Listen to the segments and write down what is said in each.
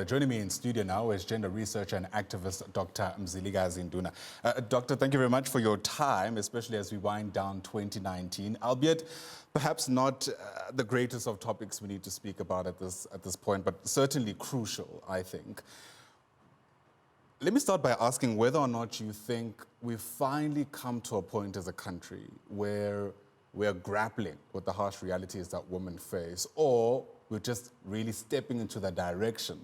Joining me in studio now is gender researcher and activist Dr. Mzikazi Nduna. Doctor, thank you very much for your time, especially as we wind down 2019, albeit perhaps not the greatest of topics we need to speak about at this point, but certainly crucial, I think. Let me start by asking whether or not you think we've finally come to a point as a country where we're grappling with the harsh realities that women face, or we're just really stepping into the direction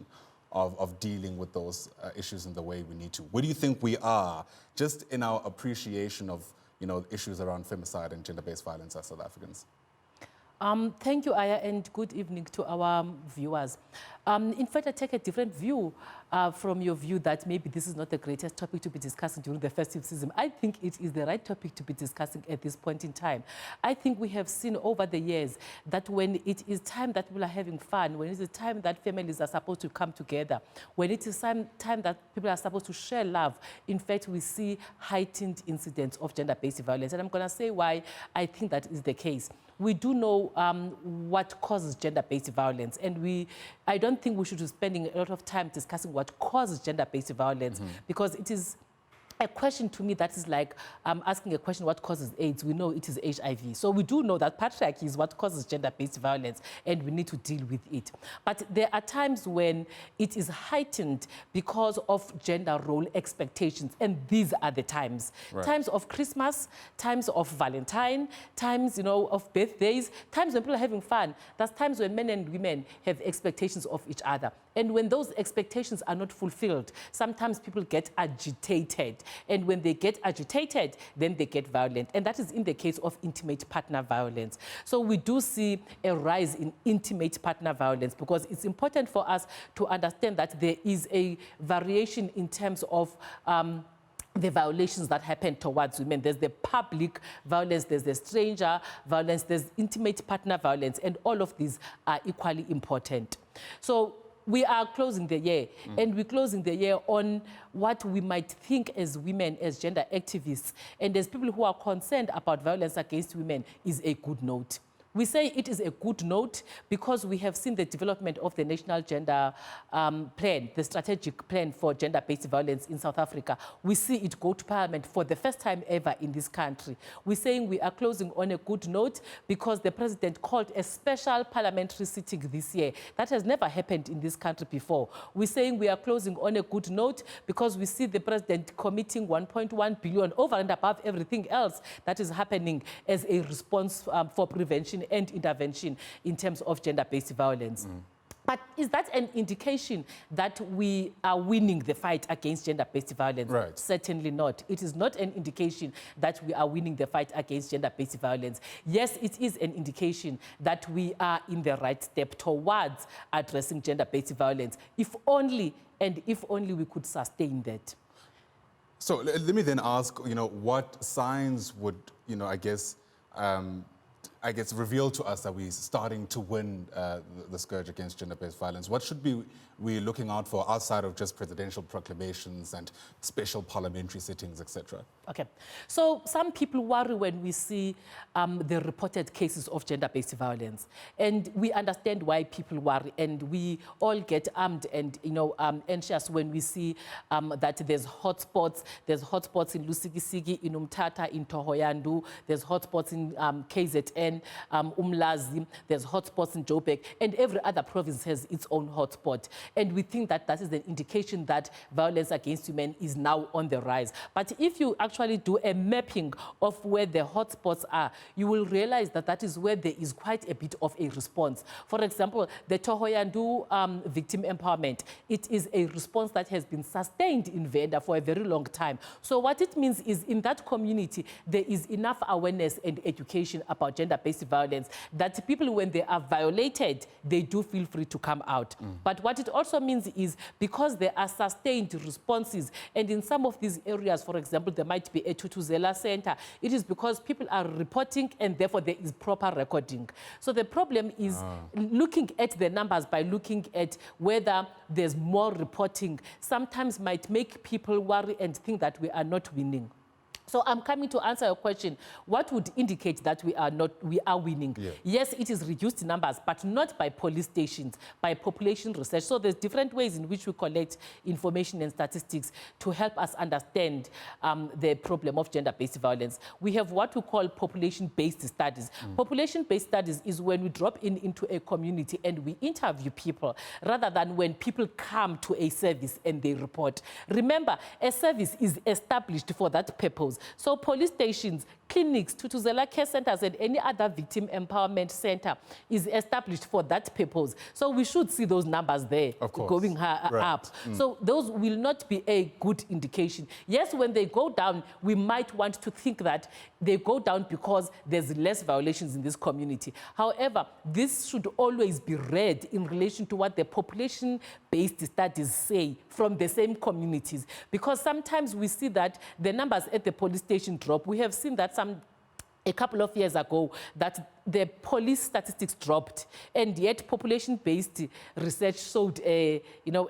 of dealing with those issues in the way we need to. Where do you think we are, just in our appreciation of, issues around femicide and gender-based violence as South Africans? Thank you, Aya, and good evening to our viewers. In fact, I take a different view from your view that maybe this is not the greatest topic to be discussing during the festive season. I think it is the right topic to be discussing at this point in time. I think we have seen over the years that when it is time that people are having fun, when it is time that families are supposed to come together, when it is time that people are supposed to share love, in fact, we see heightened incidents of gender-based violence. And I'm going to say why I think that is the case. We do know what causes gender-based violence, and I don't think we should be spending a lot of time discussing what causes gender-based violence, because it is a question to me that is like asking a question, what causes AIDS? We know it is HIV. So we do know that patriarchy is what causes gender-based violence, and we need to deal with it. But there are times when it is heightened because of gender role expectations, and these are the times. Right. Times of Christmas, times of Valentine, times, of birthdays, times when people are having fun. That's times when men and women have expectations of each other. And when those expectations are not fulfilled, sometimes people get agitated. And when they get agitated, then they get violent. And that is in the case of intimate partner violence. So we do see a rise in intimate partner violence, because it's important for us to understand that there is a variation in terms of the violations that happen towards women. There's the public violence, there's the stranger violence, there's intimate partner violence, and all of these are equally important. So we are closing the year, and we're closing the year on what we might think as women, as gender activists, and as people who are concerned about violence against women, is a good note. We say it is a good note because we have seen the development of the National Gender Plan, the strategic plan for gender-based violence in South Africa. We see it go to Parliament for the first time ever in this country. We're saying we are closing on a good note because the President called a special parliamentary sitting this year. That has never happened in this country before. We're saying we are closing on a good note because we see the President committing 1.1 billion over and above everything else that is happening as a response for prevention and intervention in terms of gender-based violence. But is that an indication that we are winning the fight against gender-based violence? Right. Certainly not. It is not an indication that we are winning the fight against gender-based violence. Yes, it is an indication that we are in the right step towards addressing gender-based violence, if only we could sustain that. So let me then ask, what signs would, I guess, reveal to us that we're starting to win the scourge against gender-based violence? What should we looking out for outside of just presidential proclamations and special parliamentary sittings, etc.? Okay. So some people worry when we see the reported cases of gender-based violence. And we understand why people worry. And we all get armed and, anxious when we see that there's hotspots. There's hotspots in Lusikisiki, in Umtata, in Thohoyandou. There's hotspots in KZN, Umlazi. There's hotspots in Joburg. And every other province has its own hotspot. And we think that that is an indication that violence against women is now on the rise. But if you actually do a mapping of where the hotspots are, you will realize that that is where there is quite a bit of a response. For example, the Thohoyandou victim empowerment, it is a response that has been sustained in Venda for a very long time. So what it means is in that community, there is enough awareness and education about gender-based violence that people, when they are violated, they do feel free to come out. But what it also means is because there are sustained responses, and in some of these areas, for example, there might be a Tutuzela center, it is because people are reporting and therefore there is proper recording. So the problem is looking at the numbers by looking at whether there's more reporting sometimes might make people worry and think that we are not winning. So I'm coming to answer your question. What would indicate that we are winning? Yeah. Yes, it is reduced numbers, but not by police stations, by population research. So there's different ways in which we collect information and statistics to help us understand the problem of gender-based violence. We have what we call population-based studies. Population-based studies is when we drop into a community and we interview people, rather than when people come to a service and they report. Remember, a service is established for that purpose. So police stations, clinics, Tutuzela care centers, and any other victim empowerment center is established for that purpose. So we should see those numbers there going up. So those will not be a good indication. Yes, when they go down, we might want to think that they go down because there's less violations in this community. However, this should always be read in relation to what the population-based studies say from the same communities. Because sometimes we see that the numbers at the police station drop. We have seen that a couple of years ago that the police statistics dropped, and yet population-based research showed a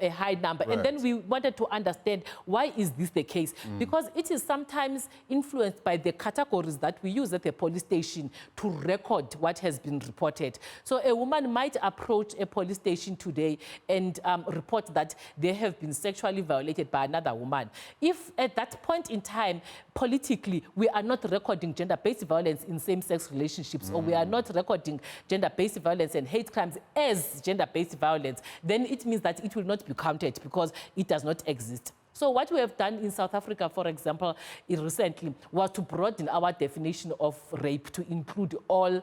high number. Right. And then we wanted to understand, why is this the case? Because it is sometimes influenced by the categories that we use at the police station to record what has been reported. So a woman might approach a police station today and report that they have been sexually violated by another woman. If at that point in time, politically, we are not recording gender-based violence in same-sex relationships, or we are not recording gender-based violence and hate crimes as gender-based violence, then it means that it will not be counted because it does not exist. So what we have done in South Africa, for example, recently, was to broaden our definition of rape to include all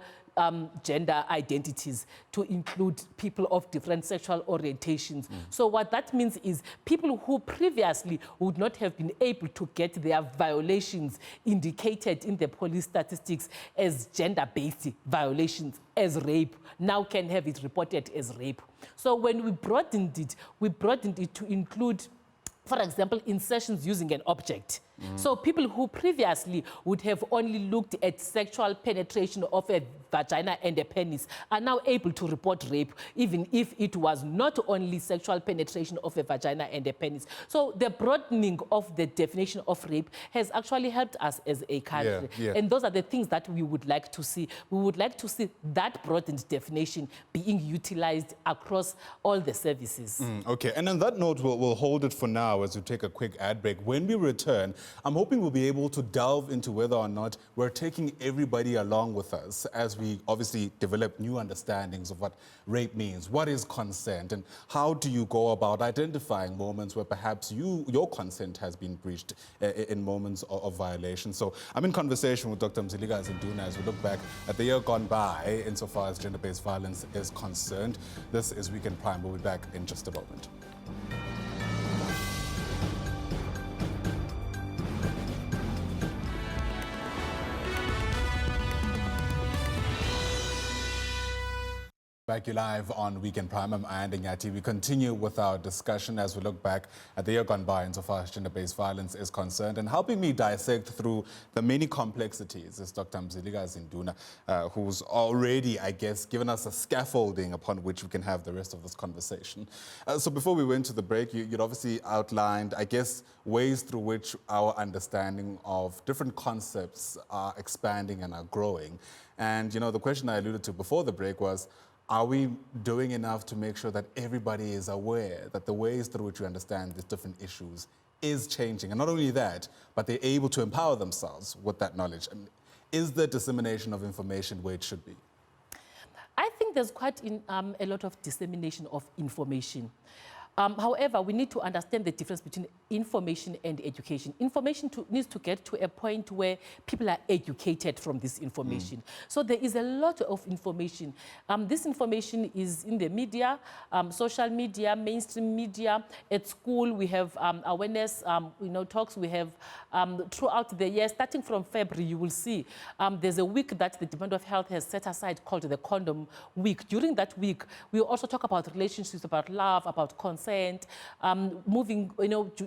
gender identities, to include people of different sexual orientations. So what that means is people who previously would not have been able to get their violations indicated in the police statistics as gender-based violations, as rape, now can have it reported as rape. So when we broadened it to include, for example, insertions using an object. So people who previously would have only looked at sexual penetration of a vagina and a penis are now able to report rape, even if it was not only sexual penetration of a vagina and a penis. So the broadening of the definition of rape has actually helped us as a country. And those are the things that we would like to see. We would like to see that broadened definition being utilized across all the services. Okay, and on that note, we'll hold it for now as we take a quick ad break. When we return, I'm hoping we'll be able to delve into whether or not we're taking everybody along with us as we obviously develop new understandings of what rape means, what is consent, and how do you go about identifying moments where perhaps your consent has been breached in moments of violation. So I'm in conversation with Dr. Mzikazi Nduna as we look back at the year gone by insofar as gender-based violence is concerned. This is Weekend Prime. We'll be back in just a moment. Back you live on Weekend Prime. I'm Ayanda Nyati. We continue with our discussion as we look back at the year gone by insofar as gender-based violence is concerned. And helping me dissect through the many complexities is Dr. Mzikazi Nduna, who's already, I guess, given us a scaffolding upon which we can have the rest of this conversation. So before we went to the break, you'd obviously outlined, I guess, ways through which our understanding of different concepts are expanding and are growing. And, you know, the question I alluded to before the break was, are we doing enough to make sure that everybody is aware that the ways through which we understand these different issues is changing? And not only that, but they're able to empower themselves with that knowledge. I mean, is the dissemination of information where it should be? I think there's quite a lot of dissemination of information. However, we need to understand the difference between information and education. Information needs to get to a point where people are educated from this information. So there is a lot of information. This information is in the media, social media, mainstream media. At school, we have awareness talks. We have throughout the year, starting from February, you will see there's a week that the Department of Health has set aside called the Condom Week. During that week, we also talk about relationships, about love, about consent. Moving,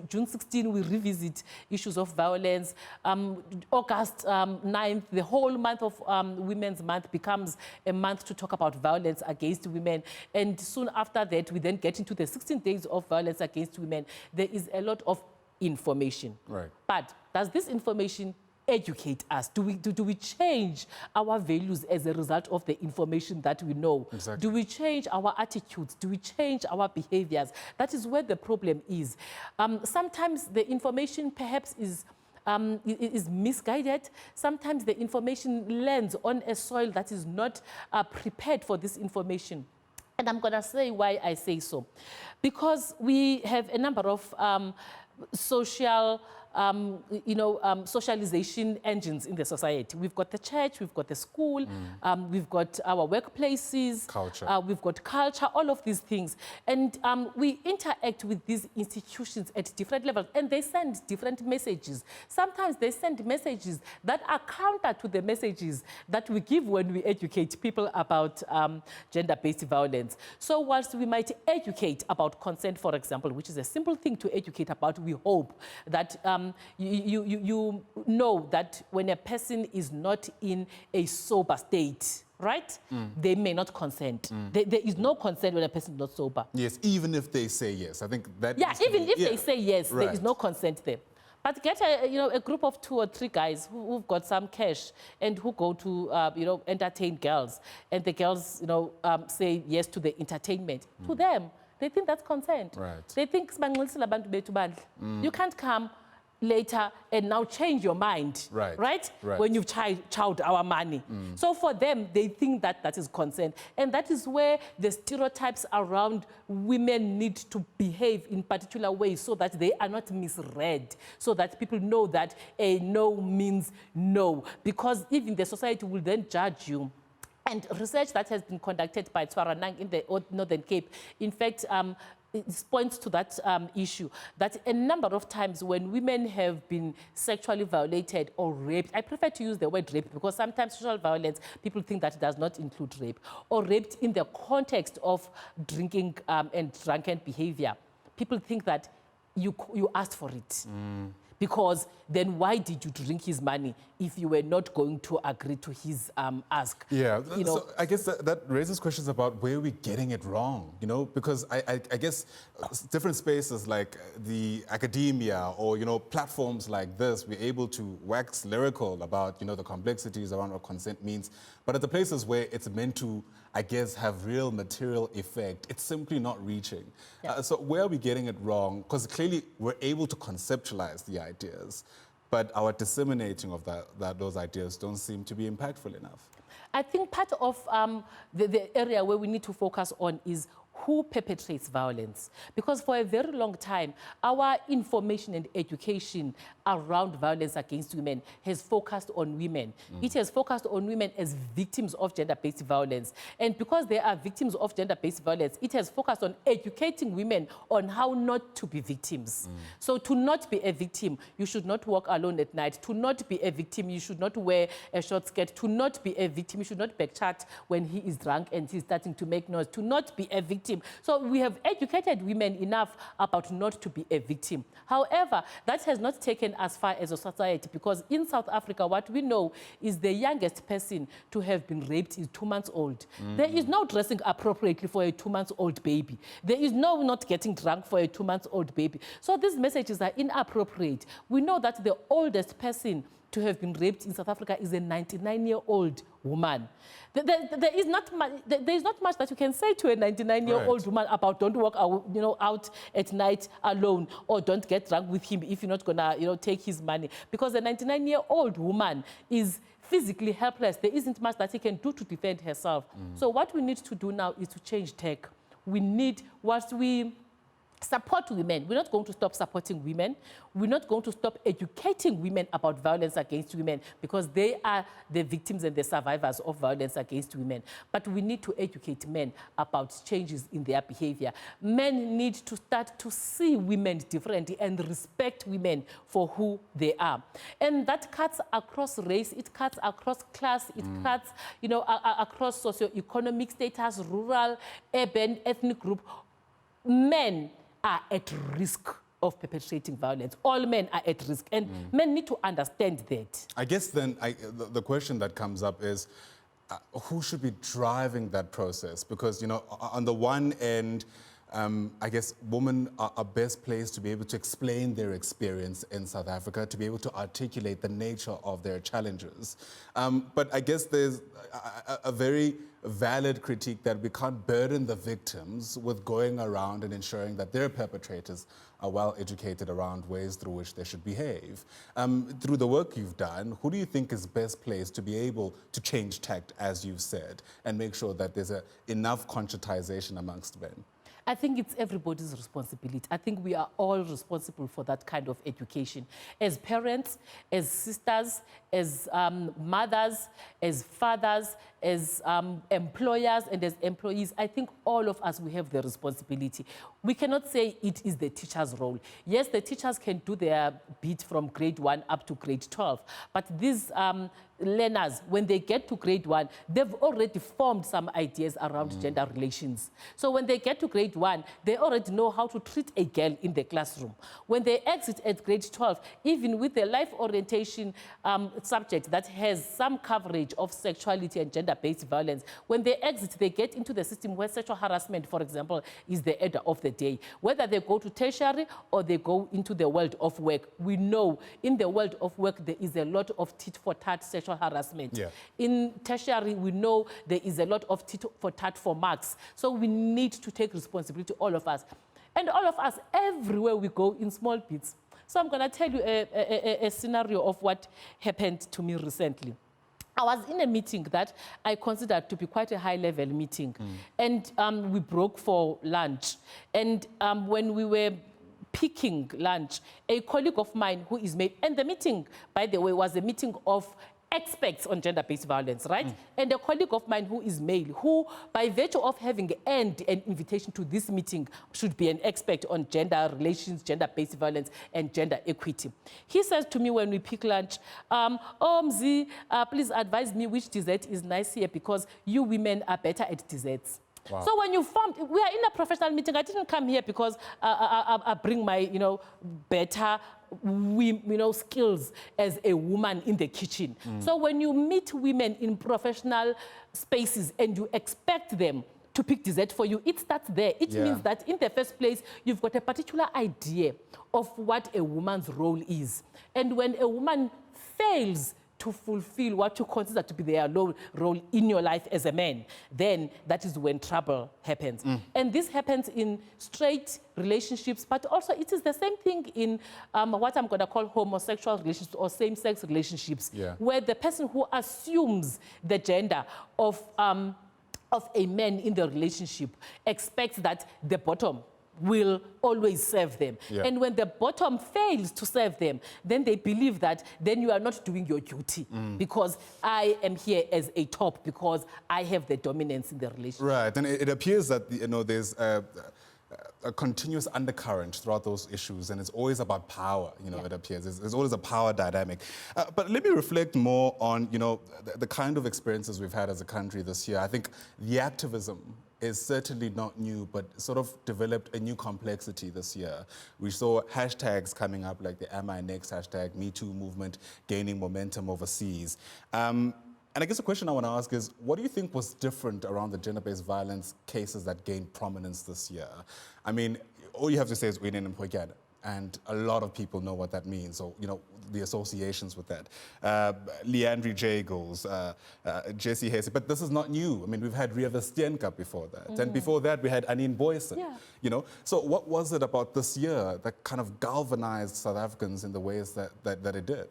June 16, we revisit issues of violence. August 9th, the whole month of Women's Month becomes a month to talk about violence against women. And soon after that, we then get into the 16 days of violence against women. There is a lot of information. Right. But does this information educate us? Do we change our values as a result of the information that we know? Exactly. Do we change our attitudes? Do we change our behaviors? That is where the problem is. Sometimes the information perhaps is misguided. Sometimes the information lands on a soil that is not prepared for this information. And I'm going to say why I say so. Because we have a number of social socialization engines in the society. We've got the church, we've got the school, we've got our workplaces, culture. We've got culture, all of these things. And we interact with these institutions at different levels, and they send different messages. Sometimes they send messages that are counter to the messages that we give when we educate people about gender-based violence. So whilst we might educate about consent, for example, which is a simple thing to educate about, we hope that you know that when a person is not in a sober state, right, they may not consent. There is no consent when a person is not sober. Yes, even if they say yes. I think that... Yeah, even if they say yes, right. there is no consent there. But get a group of 2 or 3 guys who've got some cash and who go to, entertain girls. And the girls, say yes to the entertainment. To them, they think that's consent. Right. They think, you can't come later and now change your mind, right? When you've chowed our money. So for them, they think that that is consent. And that is where the stereotypes around women need to behave in particular ways so that they are not misread, so that people know that a no means no. Because even the society will then judge you. And research that has been conducted by Tswaranang in the Northern Cape, in fact, it points to that issue, that a number of times when women have been sexually violated or raped, I prefer to use the word rape because sometimes sexual violence, people think that it does not include rape, or raped in the context of drinking and drunken behavior. People think that you asked for it. Because then why did you drink his money if you were not going to agree to his ask? Yeah, so I guess that raises questions about where we're getting it wrong, because I guess different spaces like the academia or, platforms like this, we're able to wax lyrical about, the complexities around what consent means. But at the places where it's meant to, I guess, have real material effect, it's simply not reaching. Yeah. So where are we getting it wrong? Because clearly we're able to conceptualize the ideas, but our disseminating of those ideas don't seem to be impactful enough. I think part of the area where we need to focus on is who perpetrates violence. Because for a very long time, our information and education around violence against women has focused on women. It has focused on women as victims of gender-based violence. And because they are victims of gender-based violence, it has focused on educating women on how not to be victims. So to not be a victim, you should not walk alone at night. To not be a victim, you should not wear a short skirt. To not be a victim, you should not backchat when he is drunk and he's starting to make noise. To not be a victim. So we have educated women enough about not to be a victim. However, that has not taken as far as a society, because in South Africa, what we know is the youngest person to have been raped is 2 months old. There is no dressing appropriately for a 2-month-old baby. There is no not getting drunk for a 2-month-old baby. So these messages are inappropriate. We know that the oldest person to have been raped in South Africa is a 99-year-old woman. There is not much that you can say to a 99-year-old woman about don't walk out at night alone, or don't get drunk with him if you're not gonna take his money, because the 99-year-old woman is physically helpless. There isn't much that she can do to defend herself. So what we need to do now is to change tech. We need, whilst we support women, we're not going to stop supporting women. We're not going to stop educating women about violence against women, because they are the victims and the survivors of violence against women. But we need to educate men about changes in their behavior. Men need to start to see women differently and respect women for who they are. And that cuts across race, it cuts across class, it cuts across socioeconomic status, rural, urban, ethnic group. Men are at risk of perpetrating violence. All men are at risk, and men need to understand that. I guess then the question that comes up is, who should be driving that process? Because, on the one end, I guess women are best placed to be able to explain their experience in South Africa, to be able to articulate the nature of their challenges. But I guess there's a very valid critique that we can't burden the victims with going around and ensuring that their perpetrators are well educated around ways through which they should behave. Through the work you've done, who do you think is best placed to be able to change tact, as you've said, and make sure that there's enough conscientization amongst men? I think it's everybody's responsibility. I think we are all responsible for that kind of education. As parents, as sisters, as mothers, as fathers, as employers and as employees, I think all of us, we have the responsibility. We cannot say it is the teacher's role. Yes, the teachers can do their bit from grade 1 up to grade 12, but these learners, when they get to grade 1, they've already formed some ideas around gender relations. So when they get to grade 1, they already know how to treat a girl in the classroom. When they exit at grade 12, even with the life orientation subject that has some coverage of sexuality and gender-based violence, when they exit, they get into the system where sexual harassment, for example, is the order of the day. Whether they go to tertiary or they go into the world of work, we know in the world of work there is a lot of tit-for-tat sexual harassment. Yeah. In tertiary, we know there is a lot of tit-for-tat for marks. So we need to take responsibility, all of us. And all of us, everywhere we go, in small bits. So I'm going to tell you a scenario of what happened to me recently. I was in a meeting that I considered to be quite a high-level meeting. And we broke for lunch. And when we were picking lunch, a colleague of mine who is male, and the meeting, by the way, was a meeting of experts on gender-based violence, right? And a colleague of mine who is male, who, by virtue of having earned an invitation to this meeting, should be an expert on gender relations, gender-based violence, and gender equity. He says to me when we pick lunch, oh, Mzi, please advise me which dessert is nice here because you women are better at desserts. Wow. So when you formed, we are in a professional meeting. I didn't come here because I bring my, better, skills as a woman in the kitchen. So when you meet women in professional spaces and you expect them to pick dessert for you, it starts there. It means that in the first place, you've got a particular idea of what a woman's role is. And when a woman fails to fulfill what you consider to be their role in your life as a man, then that is when trouble happens. And this happens in straight relationships, but also it is the same thing in what I'm going to call homosexual relationships or same-sex relationships, where the person who assumes the gender of a man in the relationship expects that the bottom will always serve them. And when the bottom fails to serve them, then they believe that then you are not doing your duty because I am here as a top because I have the dominance in the relationship. Right, and it appears that there's a continuous undercurrent throughout those issues, and it's always about power, it appears. There's always a power dynamic. But let me reflect more on, the kind of experiences we've had as a country this year. I think the activism is certainly not new, but sort of developed a new complexity this year. We saw hashtags coming up like the Am I Next hashtag, Me Too movement gaining momentum overseas. And I guess the question I want to ask is, what do you think was different around the gender-based violence cases that gained prominence this year? I mean, all you have to say is Uyinene Mpoyana, and a lot of people know what that means, or, the associations with that. Leandri Jagels, Jesse Hasey, but this is not new. I mean, we've had Ria Versteenka before that, and before that we had Anine Boysen, So what was it about this year that kind of galvanized South Africans in the ways that it did?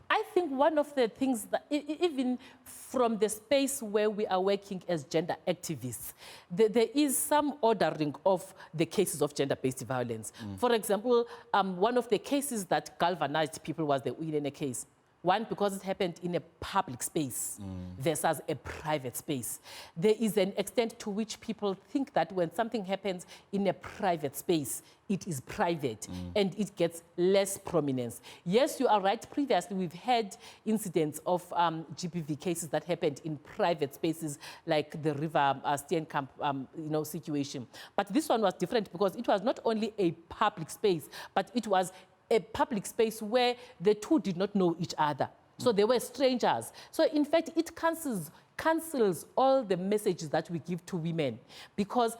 I think one of the things that, even from the space where we are working as gender activists, there is some ordering of the cases of gender-based violence. For example, one of the cases that galvanized people was the Uyinene case. One, because it happened in a public space versus a private space. There is an extent to which people think that when something happens in a private space, it is private and it gets less prominence. Yes, you are right. Previously, we've had incidents of GBV cases that happened in private spaces, like the River Steenkamp situation. But this one was different because it was not only a public space, but it was a public space where the two did not know each other. So they were strangers. So in fact, it cancels all the messages that we give to women, because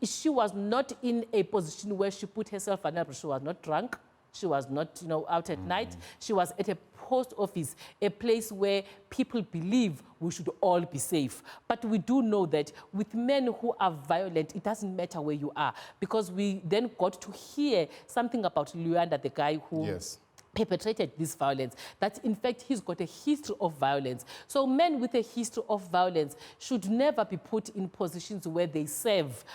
she was not in a position where she put herself vulnerable. She was not drunk. She was not, out at night. She was at a post office, a place where people believe we should all be safe. But we do know that with men who are violent, it doesn't matter where you are, because we then got to hear something about Luanda, the guy who... Yes. Perpetrated this violence, that in fact he's got a history of violence. So men with a history of violence should never be put in positions where they serve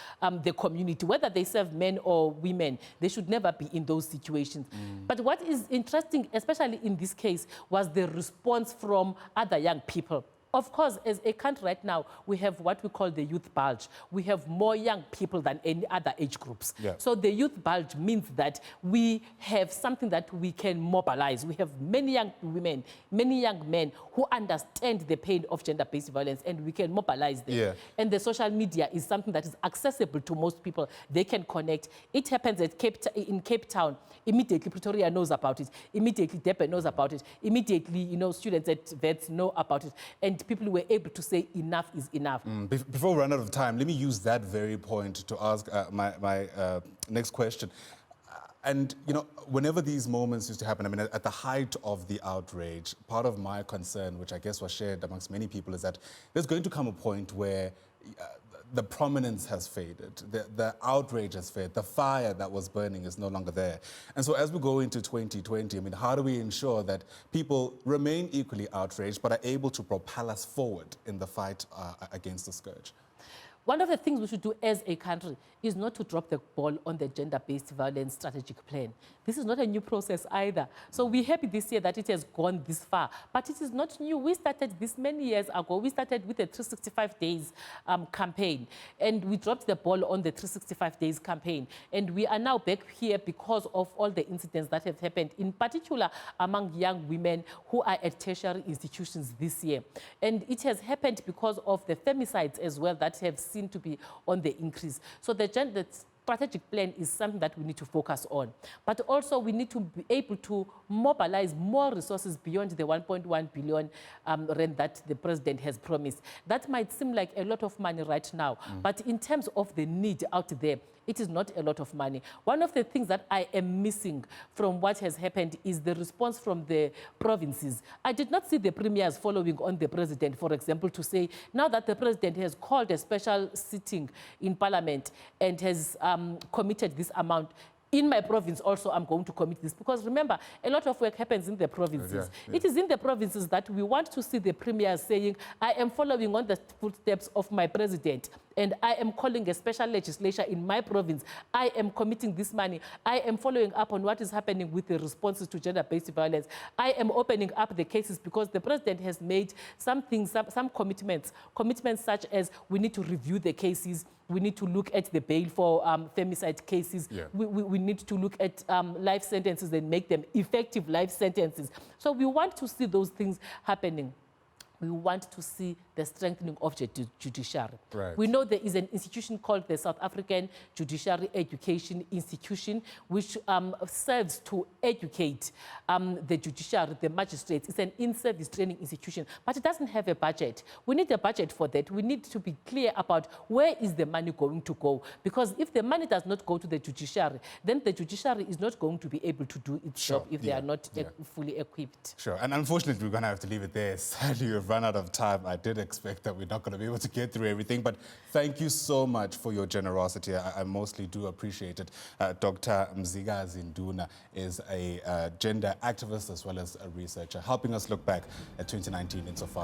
the community, whether they serve men or women. They should never be in those situations. But what is interesting, especially in this case, was the response from other young people. Of course, as a country right now, we have what we call the youth bulge. We have more young people than any other age groups. Yeah. So the youth bulge means that we have something that we can mobilize. We have many young women, many young men who understand the pain of gender-based violence, and we can mobilize them. Yeah. And the social media is something that is accessible to most people. They can connect. It happens in Cape Town. Immediately, Pretoria knows about it. Immediately, Durban knows about it. Immediately, students at vets know about it. And people were able to say enough is enough. Before we run out of time, let me use that very point to ask my next question. And, whenever these moments used to happen, I mean, at the height of the outrage, part of my concern, which I guess was shared amongst many people, is that there's going to come a point where the prominence has faded, the outrage has faded, the fire that was burning is no longer there. And so as we go into 2020, I mean, how do we ensure that people remain equally outraged but are able to propel us forward in the fight against the scourge? One of the things we should do as a country is not to drop the ball on the gender-based violence strategic plan. This is not a new process either. So we're happy this year that it has gone this far. But it is not new. We started this many years ago. We started with a 365 days campaign. And we dropped the ball on the 365 days campaign. And we are now back here because of all the incidents that have happened, in particular among young women who are at tertiary institutions this year. And it has happened because of the femicides as well that have seen to be on the increase. So the strategic plan is something that we need to focus on. But also we need to be able to mobilize more resources beyond the 1.1 billion rand that the president has promised. That might seem like a lot of money right now, but in terms of the need out there, it is not a lot of money. One of the things that I am missing from what has happened is the response from the provinces. I did not see the premiers following on the president, for example, to say, now that the president has called a special sitting in parliament and has committed this amount, in my province also, I'm going to commit this. Because remember, a lot of work happens in the provinces. Yeah. It is in the provinces that we want to see the premier saying, I am following on the footsteps of my president, and I am calling a special legislature in my province. I am committing this money. I am following up on what is happening with the responses to gender-based violence. I am opening up the cases because the president has made some commitments such as we need to review the cases. We need to look at the bail for femicide cases. Yeah. We need to look at life sentences and make them effective life sentences. So we want to see those things happening. We want to see the strengthening of the judiciary. Right. We know there is an institution called the South African Judiciary Education Institution, which serves to educate the judiciary, the magistrates. It's an in-service training institution, but it doesn't have a budget. We need a budget for that. We need to be clear about where is the money going to go, because if the money does not go to the judiciary, then the judiciary is not going to be able to do its job if they are not fully equipped. Sure, and unfortunately, we're going to have to leave it there. Sadly, we've run out of time. I did expect that we're not going to be able to get through everything, but thank you so much for your generosity. I mostly do appreciate it. Dr. Mzikazi Nduna is a gender activist as well as a researcher, helping us look back at 2019 insofar